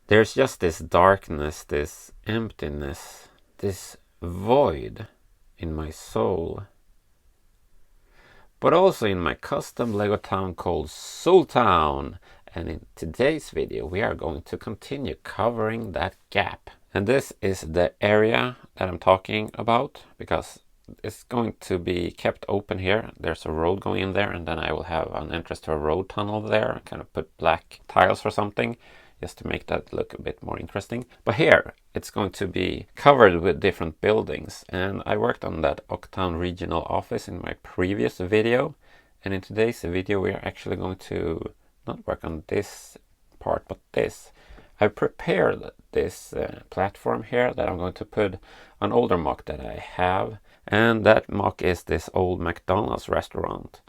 There's just this darkness, this emptiness, this void in my soul. But also in my custom Lego town called Soul Town. And in today's video we are going to continue covering that gap. And this is the area that I'm talking about, because it's going to be kept open here. There's a road going in there, and then I will have an entrance to a road tunnel there. Kind of put black tiles or something, just to make that look a bit more interesting. But here, it's going to be covered with different buildings. And I worked on that Oaktown regional office in my previous video. And in today's video, we are actually going to not work on this part, but this. I prepared this platform here that I'm going to put an older mock that I have. And that mock is this old McDonald's restaurant.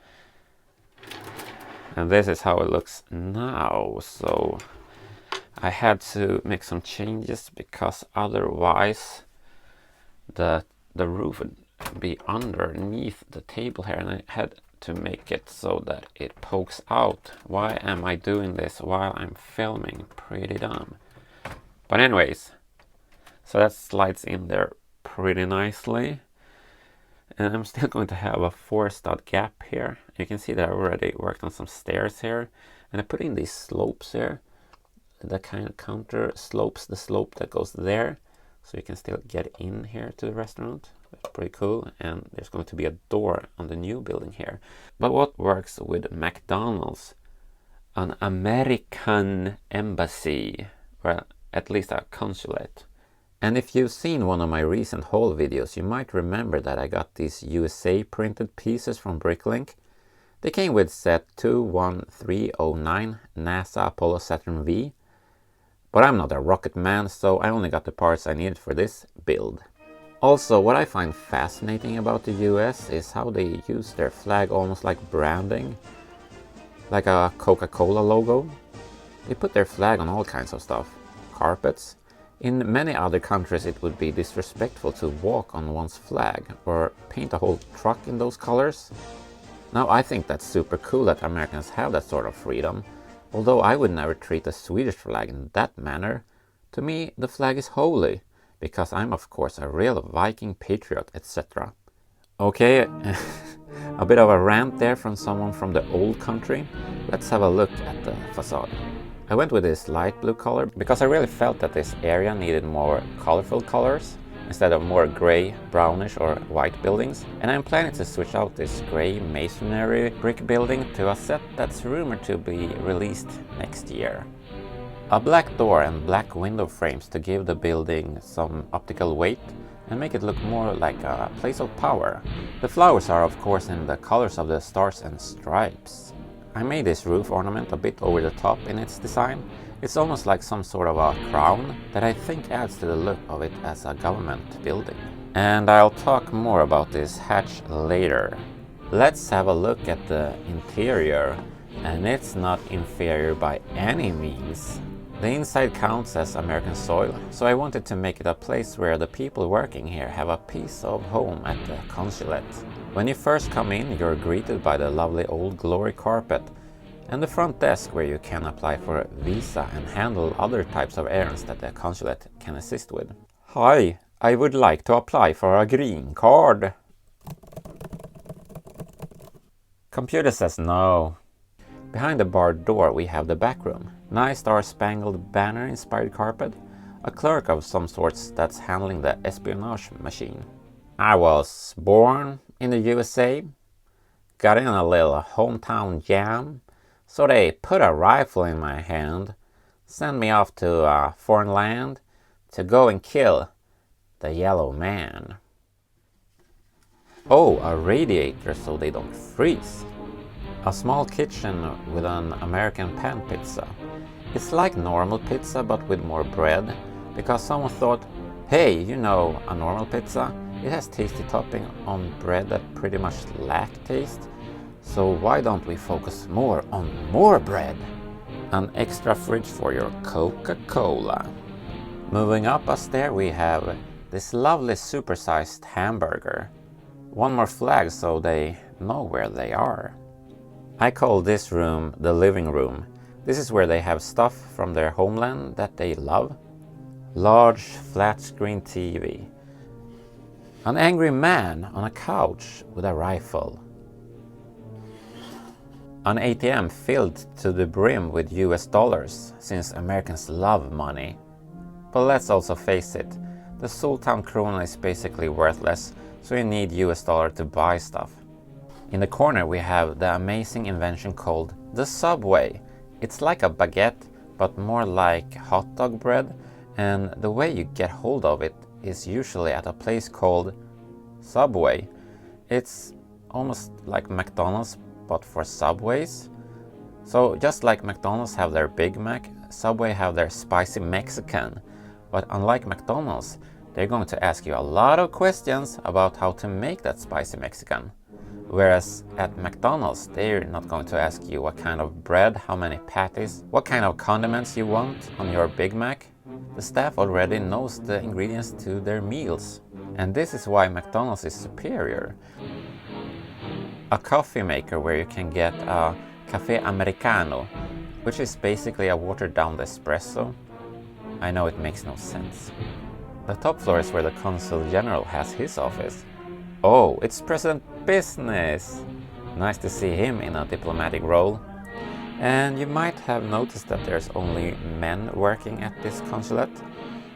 And this is how it looks now. So I had to make some changes because otherwise the roof would be underneath the table here, and I had to make it so that it pokes out. Why am I doing this while I'm filming? Pretty dumb. But anyways, so that slides in there pretty nicely. And I'm still going to have a 4-stud gap here. You can see that I already worked on some stairs here. And I put in these slopes here that kind of counter slopes the slope that goes there. So you can still get in here to the restaurant. That's pretty cool. And there's going to be a door on the new building here. But what works with McDonald's? An American embassy. Well, at least a consulate. And if you've seen one of my recent haul videos, you might remember that I got these USA printed pieces from Bricklink. They came with set 21309 NASA Apollo Saturn V. But I'm not a rocket man, so I only got the parts I needed for this build. Also, what I find fascinating about the US is how they use their flag almost like branding. Like a Coca-Cola logo. They put their flag on all kinds of stuff. Carpets. In many other countries it would be disrespectful to walk on one's flag or paint a whole truck in those colors. Now I think that's super cool that Americans have that sort of freedom, although I would never treat a Swedish flag in that manner. To me the flag is holy, because I'm of course a real Viking patriot, etc. Okay, a bit of a rant there from someone from the old country. Let's have a look at the facade. I went with this light blue color because I really felt that this area needed more colorful colors instead of more gray, brownish or white buildings. And I'm planning to switch out this gray masonry brick building to a set that's rumored to be released next year. A black door and black window frames to give the building some optical weight and make it look more like a place of power. The flowers are of course in the colors of the stars and stripes. I made this roof ornament a bit over the top in its design. It's almost like some sort of a crown that I think adds to the look of it as a government building. And I'll talk more about this hatch later. Let's have a look at the interior, and it's not inferior by any means. The inside counts as American soil, so I wanted to make it a place where the people working here have a piece of home at the consulate. When you first come in, you're greeted by the lovely old glory carpet and the front desk where you can apply for a visa and handle other types of errands that the consulate can assist with. Hi, I would like to apply for a green card. Computer says no. Behind the barred door we have the back room. Nice star-spangled banner-inspired carpet. A clerk of some sorts that's handling the espionage machine. I was born in the USA, got in a little hometown jam, so they put a rifle in my hand, sent me off to a foreign land to go and kill the yellow man. Oh, a radiator so they don't freeze. A small kitchen with an American pan pizza. It's like normal pizza but with more bread, because someone thought, hey, you know, a normal pizza, it has tasty topping on bread that pretty much lack taste, so why don't we focus more on more bread? An extra fridge for your Coca-Cola. Moving up a stair we have this lovely supersized hamburger. One more flag so they know where they are. I call this room the living room, This is where they have stuff from their homeland that they love. Large flat screen TV. An angry man on a couch with a rifle. An ATM filled to the brim with US dollars, since Americans love money. But let's also face it, the Sultan krona is basically worthless, so you need US dollar to buy stuff. In the corner we have the amazing invention called the Subway. It's like a baguette, but more like hot dog bread, and the way you get hold of it is usually at a place called Subway. It's almost like McDonald's, but for Subways. So just like McDonald's have their Big Mac, Subway have their spicy Mexican. But unlike McDonald's, they're going to ask you a lot of questions about how to make that spicy Mexican. Whereas at McDonald's, they're not going to ask you what kind of bread, how many patties, what kind of condiments you want on your Big Mac. The staff already knows the ingredients to their meals. And this is why McDonald's is superior. A coffee maker where you can get a Caffè Americano, which is basically a watered down espresso. I know it makes no sense. The top floor is where the Consul General has his office. Oh, it's President Business! Nice to see him in a diplomatic role. And you might have noticed that there's only men working at this consulate.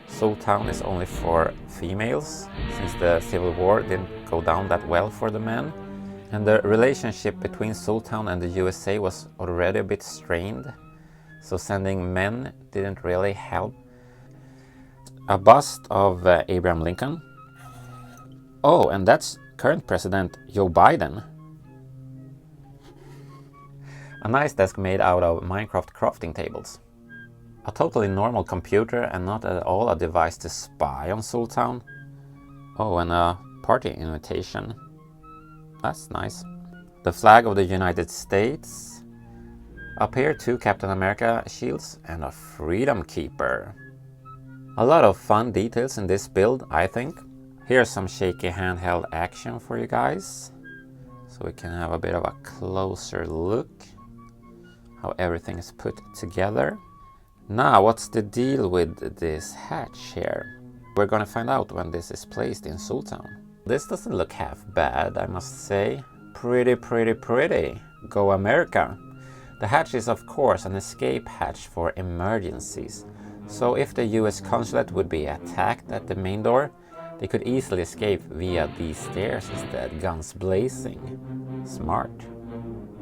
Sultan is only for females, since the Civil War didn't go down that well for the men. And the relationship between Sultan and the USA was already a bit strained, so sending men didn't really help. A bust of Abraham Lincoln. Oh, and that's current President Joe Biden. A nice desk made out of Minecraft crafting tables. A totally normal computer and not at all a device to spy on Sultan. Oh, and a party invitation. That's nice. The flag of the United States. Up here, 2 Captain America shields and a Freedom Keeper. A lot of fun details in this build, I think. Here's some shaky handheld action for you guys, so we can have a bit of a closer look how everything is put together. Now, what's the deal with this hatch here? We're gonna find out when this is placed in Sultan. This doesn't look half bad, I must say. Pretty. Go America! The hatch is of course an escape hatch for emergencies. So if the US consulate would be attacked at the main door, they could easily escape via these stairs instead, guns blazing. Smart.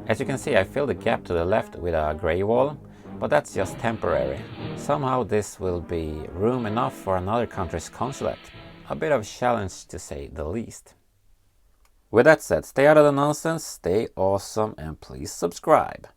As you can see, I filled the gap to the left with a grey wall, but that's just temporary. Somehow this will be room enough for another country's consulate. A bit of a challenge to say the least. With that said, stay out of the nonsense, stay awesome, and please subscribe.